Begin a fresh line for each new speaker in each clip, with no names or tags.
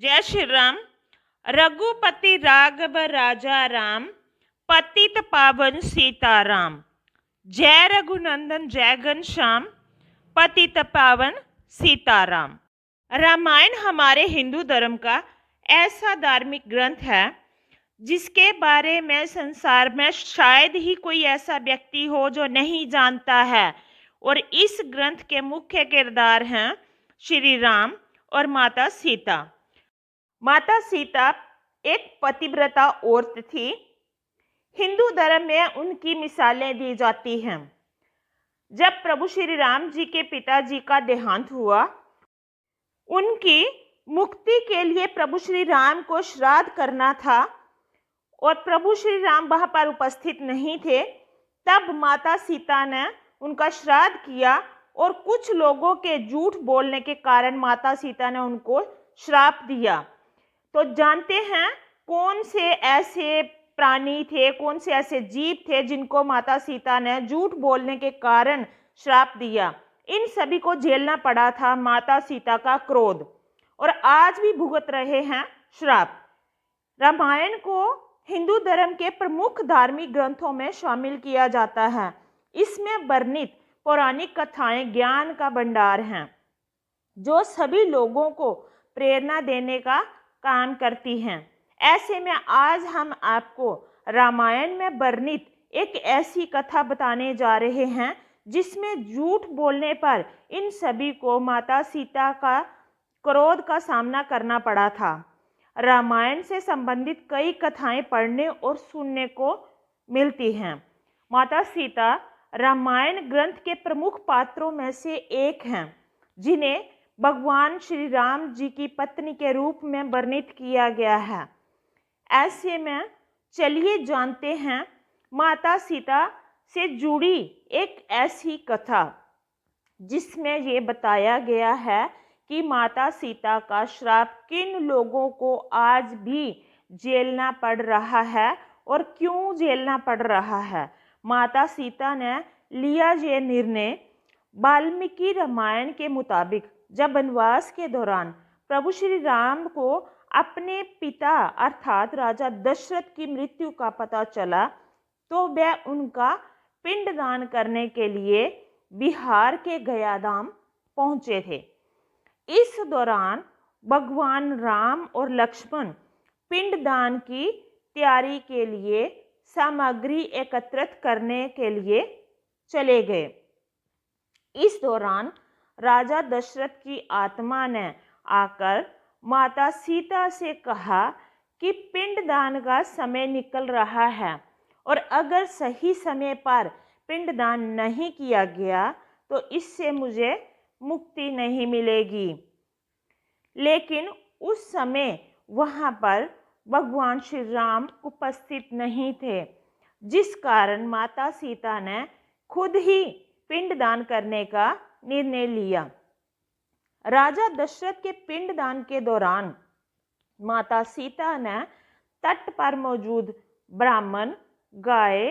जय श्री राम। रघुपति राघव राजा राम, पतित पावन सीताराम। जय रघुनंदन जय घनश्याम, पतित पावन सीताराम। रामायण हमारे हिंदू धर्म का ऐसा धार्मिक ग्रंथ है जिसके बारे में संसार में शायद ही कोई ऐसा व्यक्ति हो जो नहीं जानता है। और इस ग्रंथ के मुख्य किरदार हैं श्री राम और माता सीता। माता सीता एक पतिव्रता औरत थी। हिंदू धर्म में उनकी मिसालें दी जाती हैं। जब प्रभु श्री राम जी के पिताजी का देहांत हुआ, उनकी मुक्ति के लिए प्रभु श्री राम को श्राद्ध करना था और प्रभु श्री राम वहां पर उपस्थित नहीं थे। तब माता सीता ने उनका श्राद्ध किया और कुछ लोगों के झूठ बोलने के कारण माता सीता ने उनको श्राप दिया। तो जानते हैं कौन से ऐसे प्राणी थे, कौन से ऐसे जीव थे जिनको माता सीता ने झूठ बोलने के कारण श्राप दिया। इन सभी को झेलना पड़ा था माता सीता का क्रोध, और आज भी भुगत रहे हैं श्राप। रामायण को हिंदू धर्म के प्रमुख धार्मिक ग्रंथों में शामिल किया जाता है। इसमें वर्णित पौराणिक कथाएं ज्ञान का भंडार हैं जो सभी लोगों को प्रेरणा देने का काम करती हैं। ऐसे में आज हम आपको रामायण में वर्णित एक ऐसी कथा बताने जा रहे हैं जिसमें झूठ बोलने पर इन सभी को माता सीता का क्रोध का सामना करना पड़ा था। रामायण से संबंधित कई कथाएं पढ़ने और सुनने को मिलती हैं। माता सीता रामायण ग्रंथ के प्रमुख पात्रों में से एक हैं, जिन्हें भगवान श्री राम जी की पत्नी के रूप में वर्णित किया गया है। ऐसे में चलिए जानते हैं माता सीता से जुड़ी एक ऐसी कथा जिसमें ये बताया गया है कि माता सीता का श्राप किन लोगों को आज भी झेलना पड़ रहा है और क्यों झेलना पड़ रहा है। माता सीता ने लिया ये निर्णय वाल्मीकि रामायण के मुताबिक जब वनवास के दौरान प्रभु श्री राम को अपने पिता अर्थात राजा दशरथ की मृत्यु का पता चला तो वह उनका पिंडदान करने के लिए बिहार के गयाधाम पहुंचे थे। इस दौरान भगवान राम और लक्ष्मण पिंडदान की तैयारी के लिए सामग्री एकत्रित करने के लिए चले गए। इस दौरान राजा दशरथ की आत्मा ने आकर माता सीता से कहा कि पिंडदान का समय निकल रहा है और अगर सही समय पर पिंडदान नहीं किया गया तो इससे मुझे मुक्ति नहीं मिलेगी। लेकिन उस समय वहां पर भगवान श्री राम उपस्थित नहीं थे, जिस कारण माता सीता ने खुद ही पिंडदान करने का निर्णय लिया। राजा दशरथ के पिंडदान के दौरान माता सीता ने तट पर मौजूद ब्राह्मण, गाय,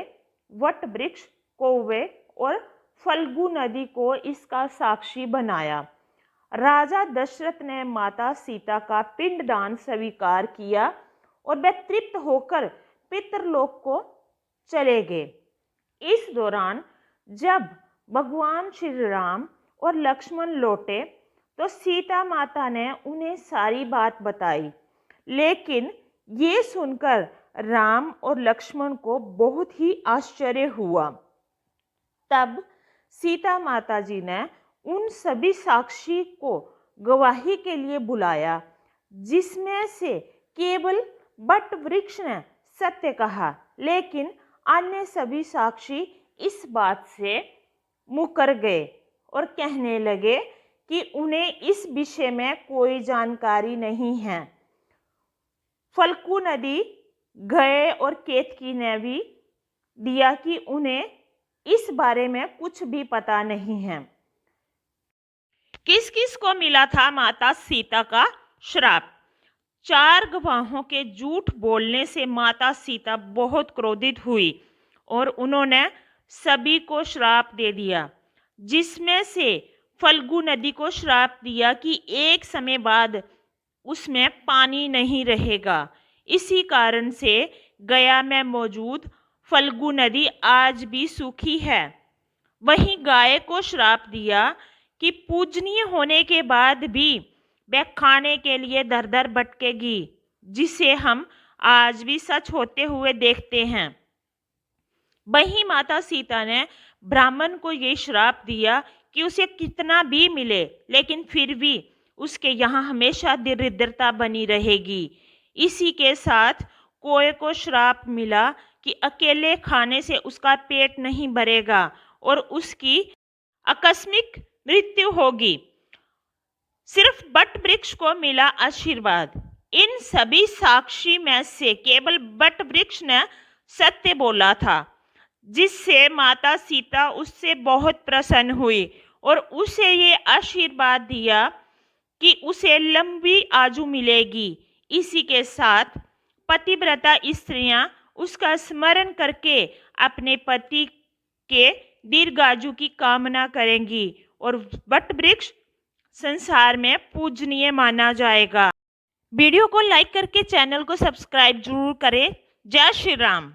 वट वृक्ष, कौवे और फल्गु नदी को इसका साक्षी बनाया। राजा दशरथ ने माता सीता का पिंडदान स्वीकार किया और वे तृप्त होकर पितरलोक को चले गए। इस दौरान जब भगवान श्री राम और लक्ष्मण लौटे तो सीता माता ने उन्हें सारी बात बताई, लेकिन ये सुनकर राम और लक्ष्मण को बहुत ही आश्चर्य हुआ। तब सीता माता जी ने उन सभी साक्षी को गवाही के लिए बुलाया, जिसमें से केवल वट वृक्ष ने सत्य कहा, लेकिन अन्य सभी साक्षी इस बात से मुकर गए और कहने लगे कि उन्हें इस विषय में कोई जानकारी नहीं है। फल्गु नदी, गए और केतकी ने भी दिया कि उन्हें इस बारे में कुछ भी पता नहीं है। किस किस को मिला था माता सीता का श्राप? 4 गवाहों के झूठ बोलने से माता सीता बहुत क्रोधित हुई और उन्होंने सभी को श्राप दे दिया, जिसमें से फल्गु नदी को श्राप दिया कि एक समय बाद उसमें पानी नहीं रहेगा। इसी कारण से गया में मौजूद फल्गु नदी आज भी सूखी है। वहीं गाय को श्राप दिया कि पूजनीय होने के बाद भी वह खाने के लिए दर दर भटकेगी, जिसे हम आज भी सच होते हुए देखते हैं। वहीं माता सीता ने ब्राह्मण को ये श्राप दिया कि उसे कितना भी मिले लेकिन फिर भी उसके यहाँ हमेशा दरिद्रता बनी रहेगी। इसी के साथ कोय को श्राप मिला कि अकेले खाने से उसका पेट नहीं भरेगा और उसकी आकस्मिक मृत्यु होगी। सिर्फ बट वृक्ष को मिला आशीर्वाद। इन सभी साक्षी में से केवल बट वृक्ष ने सत्य बोला था, जिससे माता सीता उससे बहुत प्रसन्न हुई और उसे ये आशीर्वाद दिया कि उसे लंबी आयु मिलेगी। इसी के साथ पतिव्रता स्त्रियां उसका स्मरण करके अपने पति के दीर्घायु की कामना करेंगी और वट वृक्ष संसार में पूजनीय माना जाएगा। वीडियो को लाइक करके चैनल को सब्सक्राइब जरूर करें। जय श्री राम।